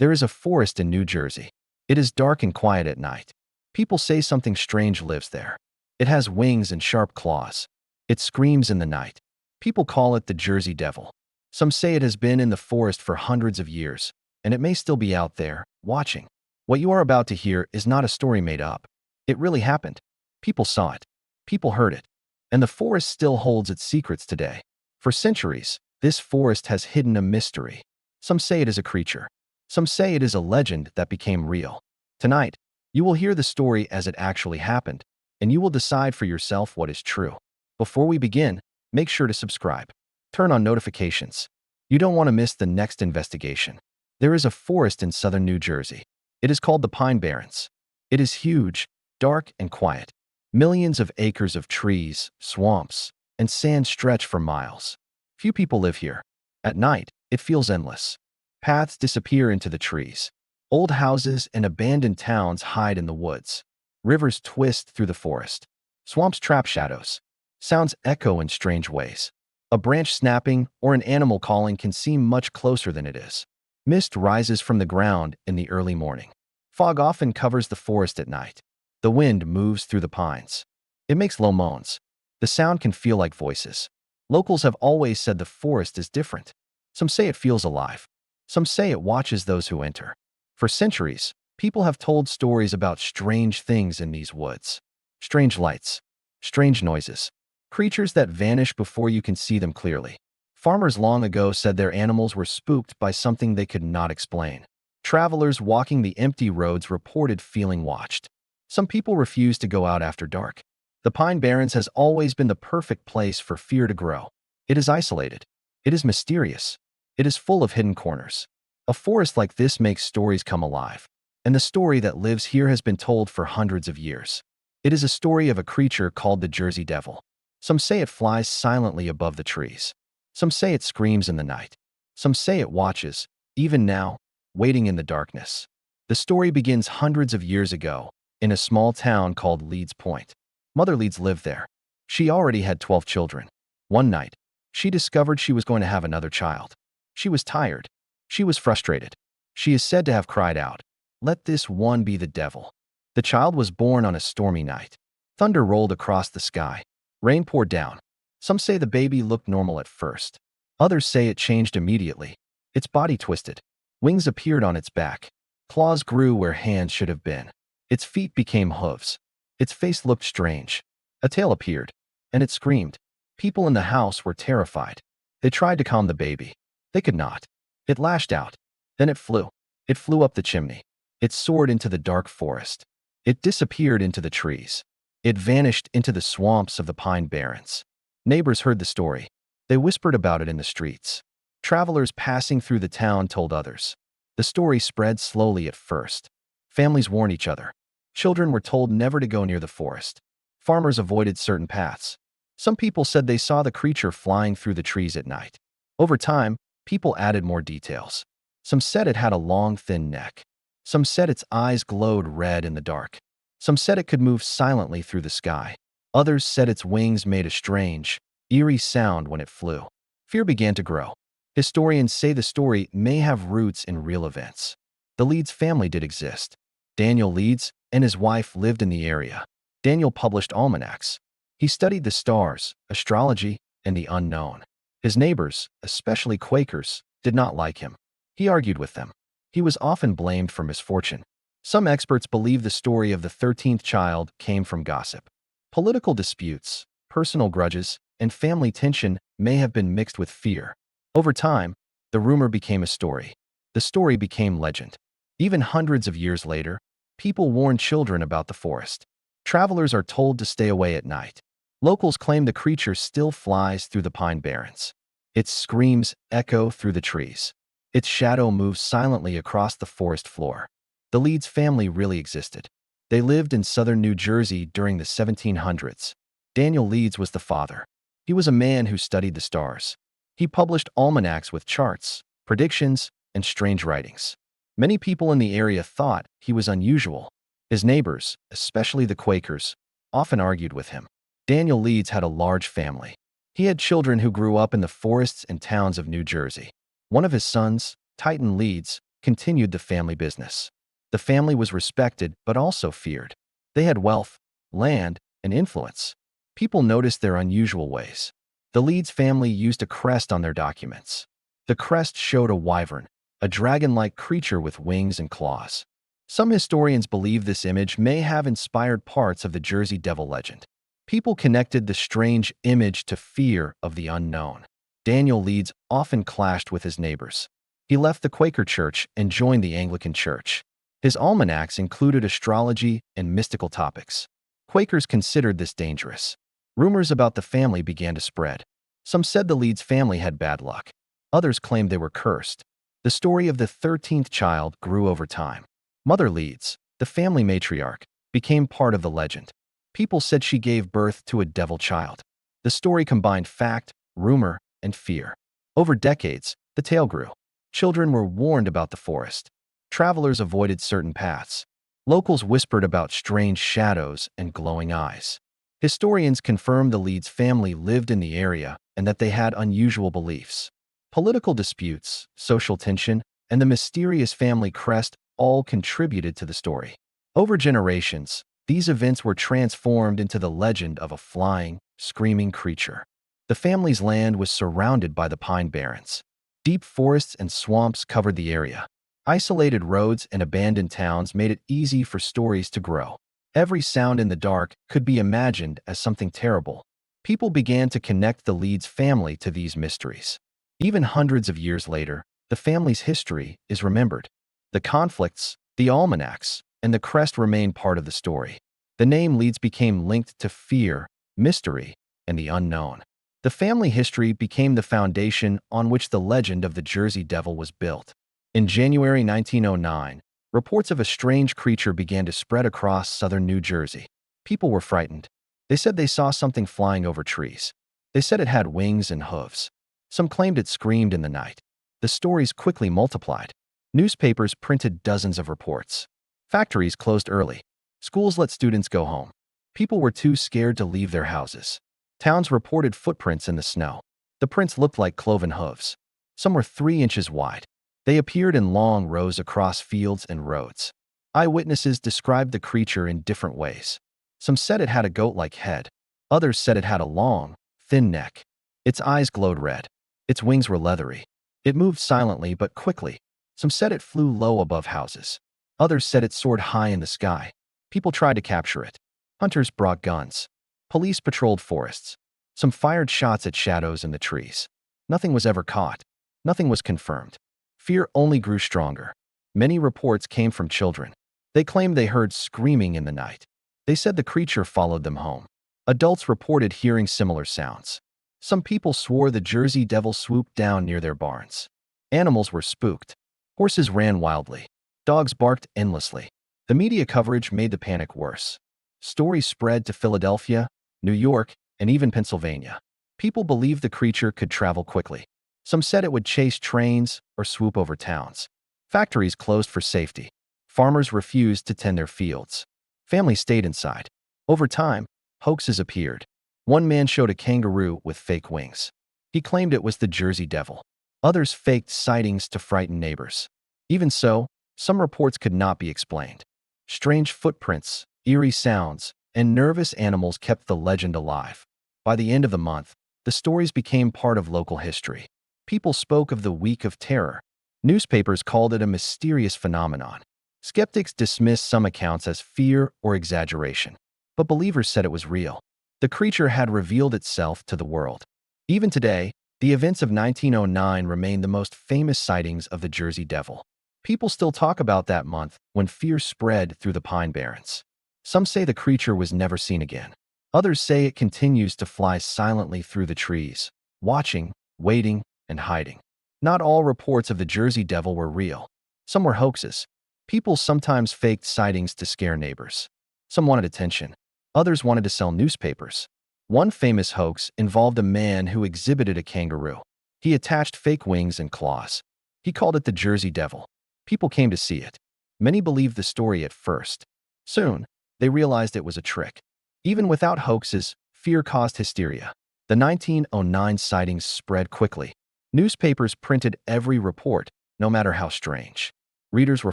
There is a forest in New Jersey. It is dark and quiet at night. People say something strange lives there. It has wings and sharp claws. It screams in the night. People call it the Jersey Devil. Some say it has been in the forest for hundreds of years, and it may still be out there, watching. What you are about to hear is not a story made up. It really happened. People saw it. People heard it. And the forest still holds its secrets today. For centuries, this forest has hidden a mystery. Some say it is a creature. Some say it is a legend that became real. Tonight, you will hear the story as it actually happened, and you will decide for yourself what is true. Before we begin, make sure to subscribe. Turn on notifications. You don't want to miss the next investigation. There is a forest in southern New Jersey. It is called the Pine Barrens. It is huge, dark, and quiet. Millions of acres of trees, swamps, and sand stretch for miles. Few people live here. At night, it feels endless. Paths disappear into the trees. Old houses and abandoned towns hide in the woods. Rivers twist through the forest. Swamps trap shadows. Sounds echo in strange ways. A branch snapping or an animal calling can seem much closer than it is. Mist rises from the ground in the early morning. Fog often covers the forest at night. The wind moves through the pines. It makes low moans. The sound can feel like voices. Locals have always said the forest is different. Some say it feels alive. Some say it watches those who enter. For centuries, people have told stories about strange things in these woods. Strange lights. Strange noises. Creatures that vanish before you can see them clearly. Farmers long ago said their animals were spooked by something they could not explain. Travelers walking the empty roads reported feeling watched. Some people refuse to go out after dark. The Pine Barrens has always been the perfect place for fear to grow. It is isolated. It is mysterious. It is full of hidden corners. A forest like this makes stories come alive. And the story that lives here has been told for hundreds of years. It is a story of a creature called the Jersey Devil. Some say it flies silently above the trees. Some say it screams in the night. Some say it watches, even now, waiting in the darkness. The story begins hundreds of years ago, in a small town called Leeds Point. Mother Leeds lived there. She already had 12 children. One night, she discovered she was going to have another child. She was tired. She was frustrated. She is said to have cried out, "Let this one be the devil." The child was born on a stormy night. Thunder rolled across the sky. Rain poured down. Some say the baby looked normal at first. Others say it changed immediately. Its body twisted. Wings appeared on its back. Claws grew where hands should have been. Its feet became hooves. Its face looked strange. A tail appeared, and it screamed. People in the house were terrified. They tried to calm the baby. They could not. It lashed out. Then it flew. It flew up the chimney. It soared into the dark forest. It disappeared into the trees. It vanished into the swamps of the Pine Barrens. Neighbors heard the story. They whispered about it in the streets. Travelers passing through the town told others. The story spread slowly at first. Families warned each other. Children were told never to go near the forest. Farmers avoided certain paths. Some people said they saw the creature flying through the trees at night. Over time, people added more details. Some said it had a long, thin neck. Some said its eyes glowed red in the dark. Some said it could move silently through the sky. Others said its wings made a strange, eerie sound when it flew. Fear began to grow. Historians say the story may have roots in real events. The Leeds family did exist. Daniel Leeds and his wife lived in the area. Daniel published almanacs. He studied the stars, astrology, and the unknown. His neighbors, especially Quakers, did not like him. He argued with them. He was often blamed for misfortune. Some experts believe the story of the 13th child came from gossip. Political disputes, personal grudges, and family tension may have been mixed with fear. Over time, the rumor became a story. The story became legend. Even hundreds of years later, people warn children about the forest. Travelers are told to stay away at night. Locals claim the creature still flies through the Pine Barrens. Its screams echo through the trees. Its shadow moves silently across the forest floor. The Leeds family really existed. They lived in southern New Jersey during the 1700s. Daniel Leeds was the father. He was a man who studied the stars. He published almanacs with charts, predictions, and strange writings. Many people in the area thought he was unusual. His neighbors, especially the Quakers, often argued with him. Daniel Leeds had a large family. He had children who grew up in the forests and towns of New Jersey. One of his sons, Titan Leeds, continued the family business. The family was respected but also feared. They had wealth, land, and influence. People noticed their unusual ways. The Leeds family used a crest on their documents. The crest showed a wyvern, a dragon-like creature with wings and claws. Some historians believe this image may have inspired parts of the Jersey Devil legend. People connected the strange image to fear of the unknown. Daniel Leeds often clashed with his neighbors. He left the Quaker Church and joined the Anglican Church. His almanacs included astrology and mystical topics. Quakers considered this dangerous. Rumors about the family began to spread. Some said the Leeds family had bad luck. Others claimed they were cursed. The story of the 13th child grew over time. Mother Leeds, the family matriarch, became part of the legend. People said she gave birth to a devil child. The story combined fact, rumor, and fear. Over decades, the tale grew. Children were warned about the forest. Travelers avoided certain paths. Locals whispered about strange shadows and glowing eyes. Historians confirmed the Leeds family lived in the area and that they had unusual beliefs. Political disputes, social tension, and the mysterious family crest all contributed to the story. Over generations, these events were transformed into the legend of a flying, screaming creature. The family's land was surrounded by the pine barrens. Deep forests and swamps covered the area. Isolated roads and abandoned towns made it easy for stories to grow. Every sound in the dark could be imagined as something terrible. People began to connect the Leeds family to these mysteries. Even hundreds of years later, the family's history is remembered. The conflicts, the almanacs, and the crest remain part of the story. The name Leeds became linked to fear, mystery, and the unknown. The family history became the foundation on which the legend of the Jersey Devil was built. In January 1909, reports of a strange creature began to spread across southern New Jersey. People were frightened. They said they saw something flying over trees. They said it had wings and hooves. Some claimed it screamed in the night. The stories quickly multiplied. Newspapers printed dozens of reports. Factories closed early. Schools let students go home. People were too scared to leave their houses. Towns reported footprints in the snow. The prints looked like cloven hooves. Some were 3 inches wide. They appeared in long rows across fields and roads. Eyewitnesses described the creature in different ways. Some said it had a goat-like head. Others said it had a long, thin neck. Its eyes glowed red. Its wings were leathery. It moved silently but quickly. Some said it flew low above houses. Others said it soared high in the sky. People tried to capture it. Hunters brought guns. Police patrolled forests. Some fired shots at shadows in the trees. Nothing was ever caught. Nothing was confirmed. Fear only grew stronger. Many reports came from children. They claimed they heard screaming in the night. They said the creature followed them home. Adults reported hearing similar sounds. Some people swore the Jersey Devil swooped down near their barns. Animals were spooked. Horses ran wildly. Dogs barked endlessly. The media coverage made the panic worse. Stories spread to Philadelphia, New York, and even Pennsylvania. People believed the creature could travel quickly. Some said it would chase trains or swoop over towns. Factories closed for safety. Farmers refused to tend their fields. Families stayed inside. Over time, hoaxes appeared. One man showed a kangaroo with fake wings. He claimed it was the Jersey Devil. Others faked sightings to frighten neighbors. Even so, some reports could not be explained. Strange footprints, eerie sounds, and nervous animals kept the legend alive. By the end of the month, the stories became part of local history. People spoke of the Week of Terror. Newspapers called it a mysterious phenomenon. Skeptics dismissed some accounts as fear or exaggeration, but believers said it was real. The creature had revealed itself to the world. Even today, the events of 1909 remain the most famous sightings of the Jersey Devil. People still talk about that month when fear spread through the Pine Barrens. Some say the creature was never seen again. Others say it continues to fly silently through the trees, watching, waiting, and hiding. Not all reports of the Jersey Devil were real. Some were hoaxes. People sometimes faked sightings to scare neighbors. Some wanted attention. Others wanted to sell newspapers. One famous hoax involved a man who exhibited a kangaroo. He attached fake wings and claws. He called it the Jersey Devil. People came to see it. Many believed the story at first. Soon, they realized it was a trick. Even without hoaxes, fear caused hysteria. The 1909 sightings spread quickly. Newspapers printed every report, no matter how strange. Readers were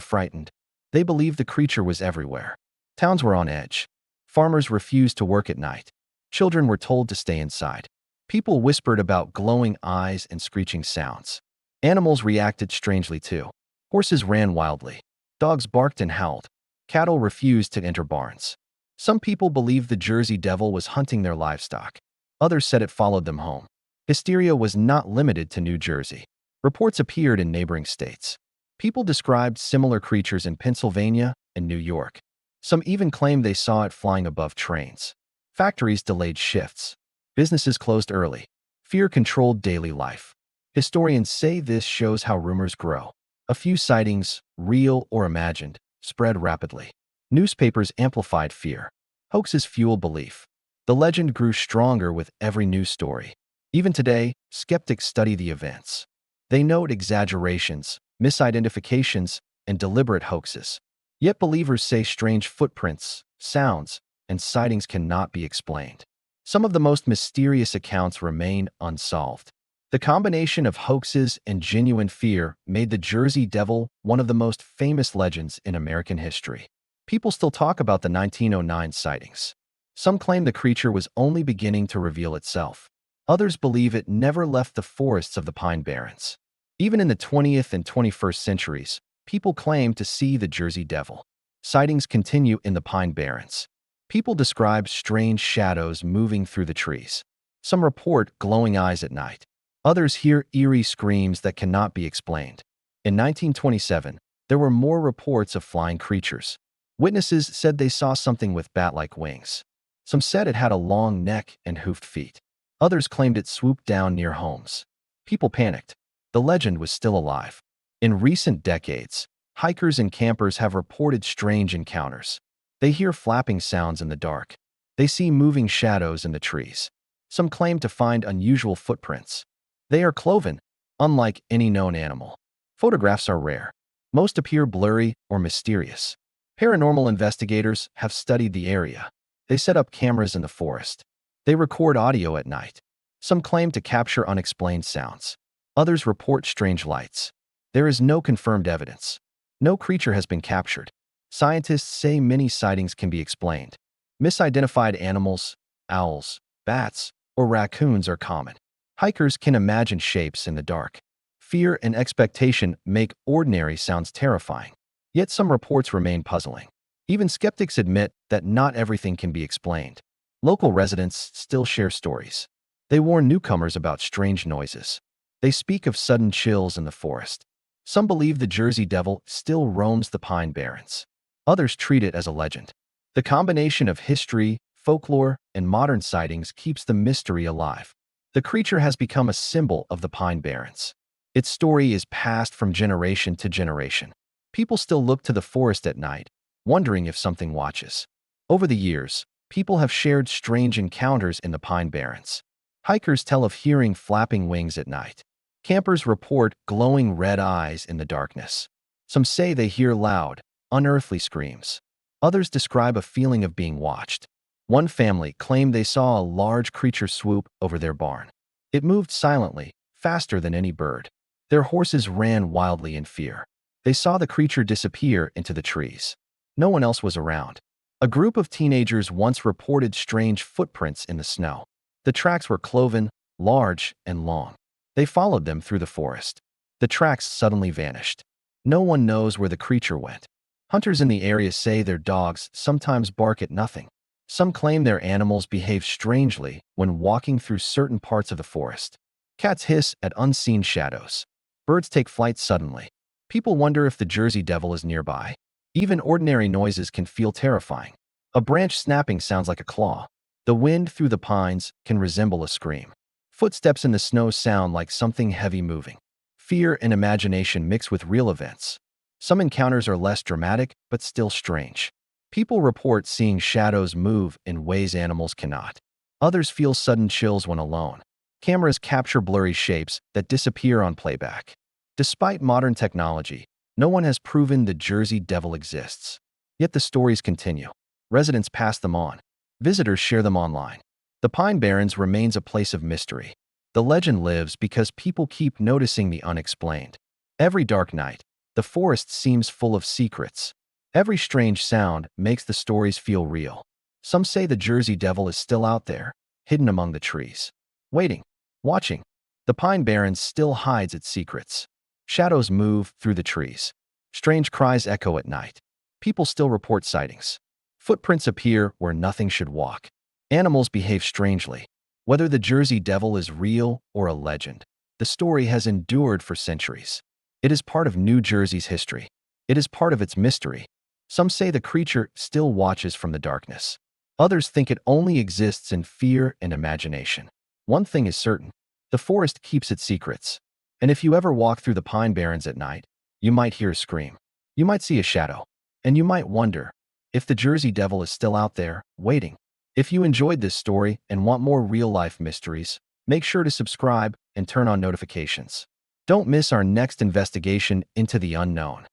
frightened. They believed the creature was everywhere. Towns were on edge. Farmers refused to work at night. Children were told to stay inside. People whispered about glowing eyes and screeching sounds. Animals reacted strangely too. Horses ran wildly. Dogs barked and howled. Cattle refused to enter barns. Some people believed the Jersey Devil was hunting their livestock. Others said it followed them home. Hysteria was not limited to New Jersey. Reports appeared in neighboring states. People described similar creatures in Pennsylvania and New York. Some even claimed they saw it flying above trains. Factories delayed shifts. Businesses closed early. Fear controlled daily life. Historians say this shows how rumors grow. A few sightings, real or imagined, spread rapidly. Newspapers amplified fear. Hoaxes fueled belief. The legend grew stronger with every news story. Even today, skeptics study the events. They note exaggerations, misidentifications, and deliberate hoaxes. Yet believers say strange footprints, sounds, and sightings cannot be explained. Some of the most mysterious accounts remain unsolved. The combination of hoaxes and genuine fear made the Jersey Devil one of the most famous legends in American history. People still talk about the 1909 sightings. Some claim the creature was only beginning to reveal itself. Others believe it never left the forests of the Pine Barrens. Even in the 20th and 21st centuries, people claim to see the Jersey Devil. Sightings continue in the Pine Barrens. People describe strange shadows moving through the trees. Some report glowing eyes at night. Others hear eerie screams that cannot be explained. In 1927, there were more reports of flying creatures. Witnesses said they saw something with bat-like wings. Some said it had a long neck and hoofed feet. Others claimed it swooped down near homes. People panicked. The legend was still alive. In recent decades, hikers and campers have reported strange encounters. They hear flapping sounds in the dark. They see moving shadows in the trees. Some claim to find unusual footprints. They are cloven, unlike any known animal. Photographs are rare. Most appear blurry or mysterious. Paranormal investigators have studied the area. They set up cameras in the forest. They record audio at night. Some claim to capture unexplained sounds. Others report strange lights. There is no confirmed evidence. No creature has been captured. Scientists say many sightings can be explained. Misidentified animals, owls, bats, or raccoons are common. Hikers can imagine shapes in the dark. Fear and expectation make ordinary sounds terrifying. Yet some reports remain puzzling. Even skeptics admit that not everything can be explained. Local residents still share stories. They warn newcomers about strange noises. They speak of sudden chills in the forest. Some believe the Jersey Devil still roams the Pine Barrens. Others treat it as a legend. The combination of history, folklore, and modern sightings keeps the mystery alive. The creature has become a symbol of the Pine Barrens. Its story is passed from generation to generation. People still look to the forest at night, wondering if something watches. Over the years, people have shared strange encounters in the Pine Barrens. Hikers tell of hearing flapping wings at night. Campers report glowing red eyes in the darkness. Some say they hear loud, unearthly screams. Others describe a feeling of being watched. One family claimed they saw a large creature swoop over their barn. It moved silently, faster than any bird. Their horses ran wildly in fear. They saw the creature disappear into the trees. No one else was around. A group of teenagers once reported strange footprints in the snow. The tracks were cloven, large, and long. They followed them through the forest. The tracks suddenly vanished. No one knows where the creature went. Hunters in the area say their dogs sometimes bark at nothing. Some claim their animals behave strangely when walking through certain parts of the forest. Cats hiss at unseen shadows. Birds take flight suddenly. People wonder if the Jersey Devil is nearby. Even ordinary noises can feel terrifying. A branch snapping sounds like a claw. The wind through the pines can resemble a scream. Footsteps in the snow sound like something heavy moving. Fear and imagination mix with real events. Some encounters are less dramatic, but still strange. People report seeing shadows move in ways animals cannot. Others feel sudden chills when alone. Cameras capture blurry shapes that disappear on playback. Despite modern technology, no one has proven the Jersey Devil exists. Yet the stories continue. Residents pass them on. Visitors share them online. The Pine Barrens remains a place of mystery. The legend lives because people keep noticing the unexplained. Every dark night, The forest seems full of secrets. Every strange sound makes the stories feel real. Some say the Jersey Devil is still out there, hidden among the trees. Waiting, watching. The pine barrens still hides its secrets. Shadows move through the trees. Strange cries echo at night. People still report sightings. Footprints appear where nothing should walk. Animals behave strangely. Whether the Jersey Devil is real or a legend, the story has endured for centuries. It is part of New Jersey's history. It is part of its mystery. Some say the creature still watches from the darkness. Others think it only exists in fear and imagination. One thing is certain. The forest keeps its secrets. And if you ever walk through the pine barrens at night, you might hear a scream. You might see a shadow. And you might wonder if the Jersey Devil is still out there, waiting. If you enjoyed this story and want more real-life mysteries, make sure to subscribe and turn on notifications. Don't miss our next investigation into the unknown.